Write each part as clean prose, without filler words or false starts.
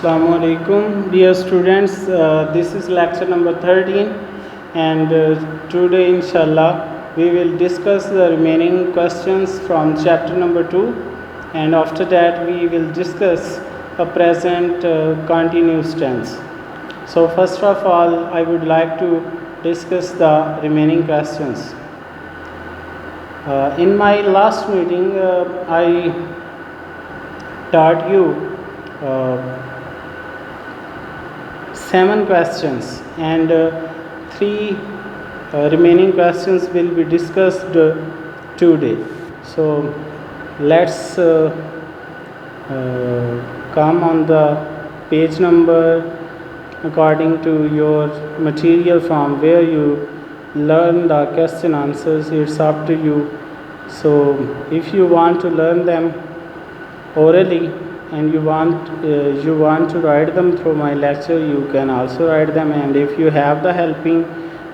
Assalamu alaikum, dear students. This is lecture number 13, and today, inshallah, we will discuss the remaining questions from chapter number 2, and after that, we will discuss a present continuous tense. So, first of all, I would like to discuss the remaining questions. In my last meeting, I taught you 7 questions, and 3 remaining questions will be discussed today. So let's come on the page number according to your material from where you learn the question answers. It's up to you. So if you want to learn them orally and you want to write them through my lecture, you can also write them, and if you have the helping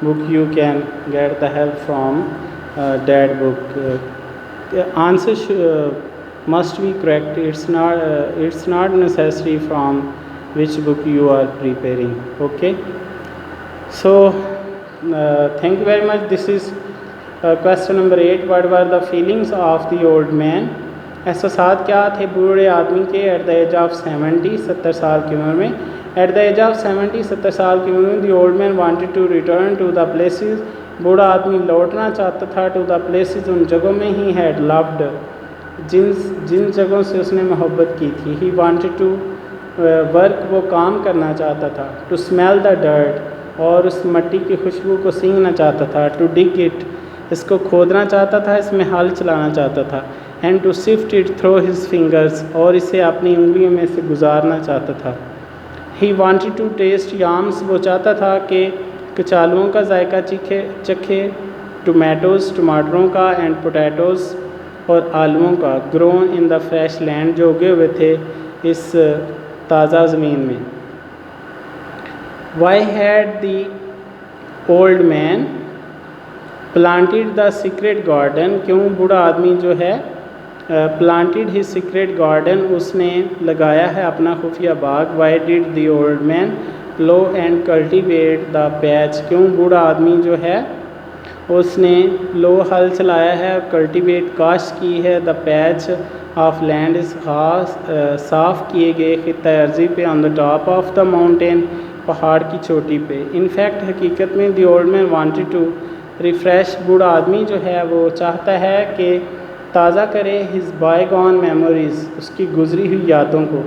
book, you can get the help from that book. The answer must be correct. It's not necessary from which book you are preparing. Okay, so thank you very much. This is question number 8. What were the feelings of the old man? احساسات کیا تھے بوڑھے آدمی کے at the age of 70 70 سال کی عمر میں. ایٹ دا ایج آف 70 70 سال کی عمر میں the old man wanted to return to the places. بوڑھا آدمی لوٹنا چاہتا تھا ٹو دا پلیسز ان جگہوں میں ہی ہیڈ لوڈ جن جگہوں سے اس نے محبت کی تھی. ہی وانٹیڈ ٹو ورک وہ کام کرنا چاہتا تھا. ٹو اسمیل دا ڈرٹ اور اس مٹی کی خوشبو کو سینگنا چاہتا تھا. ٹو ڈگ اٹ اس کو کھودنا چاہتا تھا, اس میں ہل چلانا چاہتا تھا. And to sift it through his fingers اور اسے اپنی انگلیوں میں سے گزارنا چاہتا تھا. He wanted to taste yams وہ چاہتا تھا کہ کچالوؤں کا ذائقہ چکھے. ٹومیٹوز ٹماٹروں کا. اینڈ پوٹیٹوز اور آلوؤں کا. Grown in the fresh land جو اگے ہوئے تھے اس تازہ زمین میں. Why had the old man planted the secret garden کیوں بوڑھا آدمی جو ہے پلانٹیڈ ہز سیکریٹ گارڈن اس نے لگایا ہے اپنا خفیہ باغ. Why did the old man plow and cultivate the patch کیوں بوڑھا آدمی جو ہے اس نے پلو ہل چلایا ہے, کلٹیویٹ کاشت کی ہے. دا پیچ آف لینڈ از صاف کیے گئے خطہ ارضی پہ. On the top of the mountain پہاڑ کی چوٹی پہ. ان فیکٹ حقیقت میں the old man wanted to refresh بوڑھا آدمی جو ہے وہ چاہتا ہے کہ تازہ کرے ہز بائی گون میموریز اس کی گزری ہوئی یادوں کو.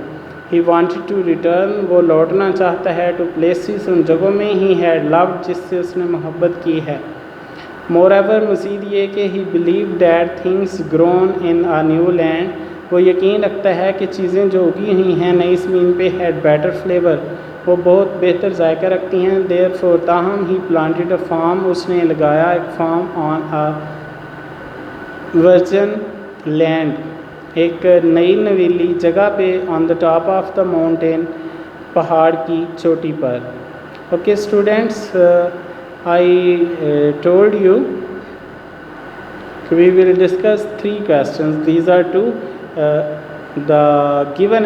ہی وانٹیڈ ٹو ریٹرن وہ لوٹنا چاہتا ہے ٹو پلیسز ان جگہوں میں ہی ہیڈ لوڈ جس سے اس نے محبت کی ہے. مور ایور مزید یہ کہ he believe that things grown in a new land وہ یقین رکھتا ہے کہ چیزیں جو اگی ہوئی ہیں نئی زمین پہ ہیڈ بیٹر فلیور وہ بہت بہتر ذائقہ رکھتی ہیں. دیر فور تاہم ہی پلانٹیڈ اے فارم اس نے لگایا ایک farm on a virgin land ایک نئی نویلی جگہ پہ. On the top of the mountain پہاڑ کی چوٹی پر. Okay students, I told you we will discuss 3 questions. These are 2. The given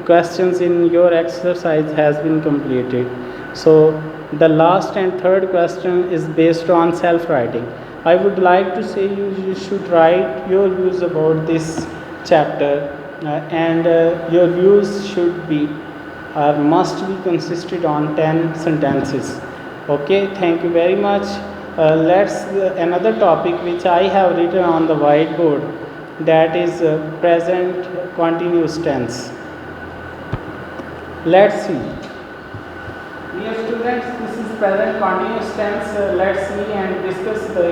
questions in your exercise has been completed. So the last and third question is based on self-writing. I would like to say you should write your views about this chapter, and your views should be or must be consisted on 10 sentences. Okay, thank you very much. Let's another topic which I have written on the whiteboard, that is present continuous tense. Let's see. Dear students, this is present continuous tense. Let's see and discuss the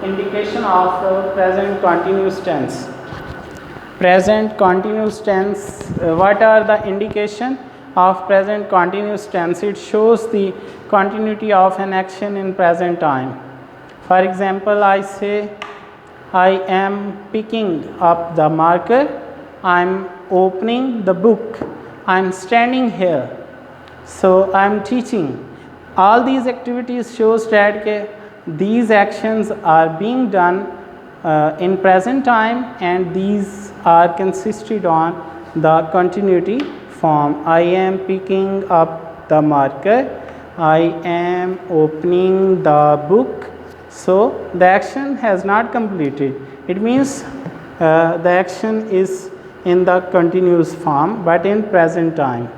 indication of present continuous tense. Present continuous tense, what are the indication of present continuous tense? It shows the continuity of an action in present time. For example, I say I am picking up the marker, I am opening the book, I am standing here, so I am teaching. All these activities shows that these actions are being done in present time, and these are consisted on the continuity form. I am picking up the marker. I am opening the book. So the action has not completed. It means the action is in the continuous form but in present time.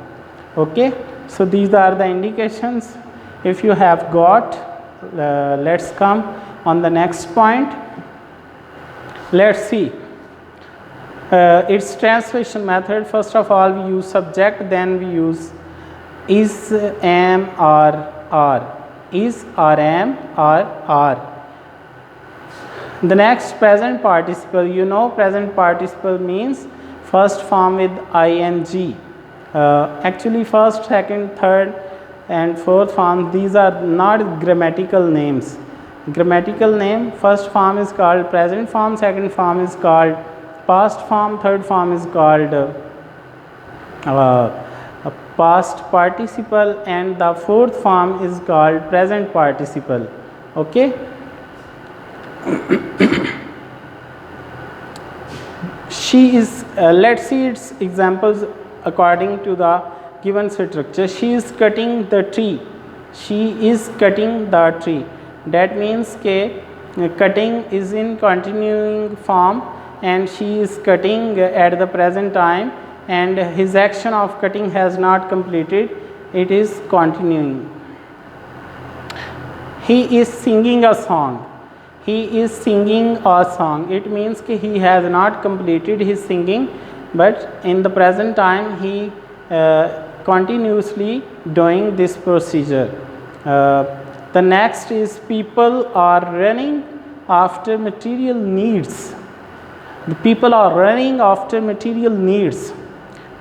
Okay, so these are the indications. If you have got, let's come on the next point. Let's see its translation method. First of all, we use subject, then we use is, am, or are. Is or am or are. The next, present participle. You know, present participle means first form with ing. Actually, first, second, third and fourth form, these are not grammatical names. Grammatical name, first form is called present form, second form is called past form, third form is called past participle, and the fourth form is called present participle. Okay. She is, let's see its examples according to the given structure. She is cutting the tree. She is cutting the tree. That means ke cutting is in continuing form and she is cutting at the present time, and his action of cutting has not completed, it is continuing. He is singing a song. He is singing a song. It means that he has not completed his singing, but in the present time he continuously doing this procedure. The next is people are running after material needs. The people are running after material needs.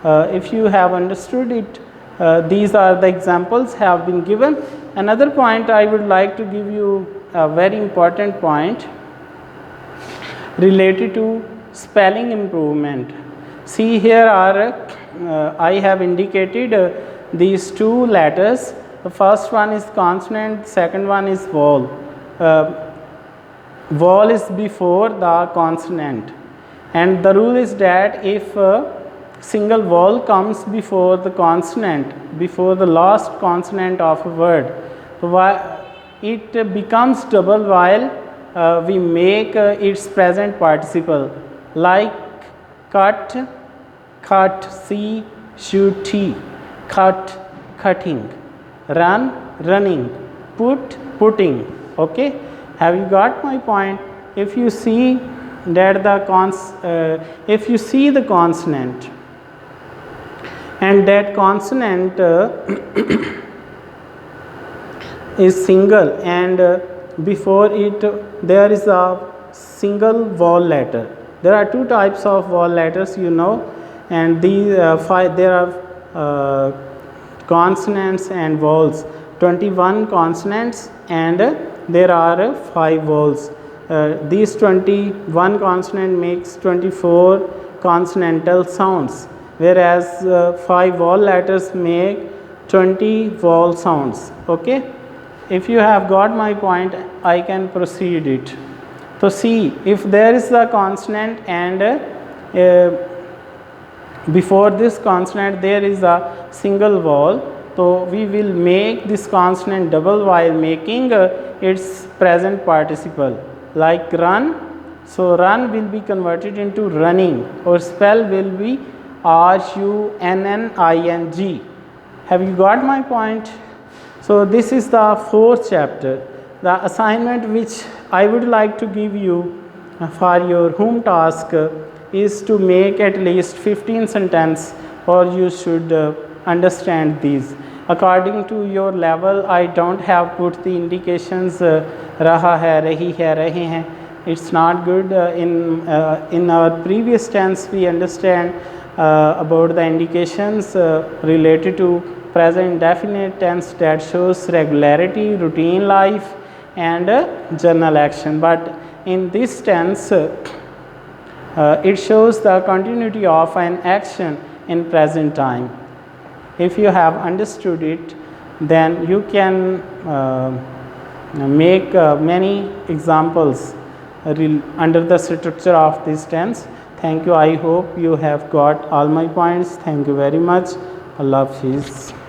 If you have understood it, these are the examples have been given. Another point I would like to give you, a very important point related to spelling improvement. See, here are I have indicated these two letters. The first one is consonant, second one is vowel. Vowel is before the consonant, and the rule is that if single vowel comes before the consonant, before the last consonant of a word, it becomes double while we make its present participle, like cut, cut, see, shoot, tea, cut, cutting, run, running, put, putting. Okay, have you got my point? If you see that the if you see the consonant and that consonant is single, and before it there is a single vowel letter. There are two types of vowel letters, you know, and these there are consonants and vowels. 21 consonants and there are 5 vowels. These 21 consonant makes 24 consonantal sounds, whereas 5 vowel letters make 20 vowel sounds. Okay, if you have got my point, I can proceed it. So see, if there is a consonant and before this consonant there is a single vowel, so we will make this consonant double while making its present participle, like run. So run will be converted into running, or spell will be running. Have you got my point? So this is the 4th chapter. The assignment which I would like to give you for your home task is to make at least 15 sentences, or you should understand these. According to your level, I don't have put the indications raha hai, rahi hai, rahe hain. It's not good. In our previous tense, we understand about the indications related to present indefinite tense that shows regularity, routine life, and journal action. But in this tense, it shows the continuity of an action in present time. If you have understood it, then you can make many examples under the structure of this tense. Thank you. I hope you have got all my points. Thank you very much. اللہ حافظ.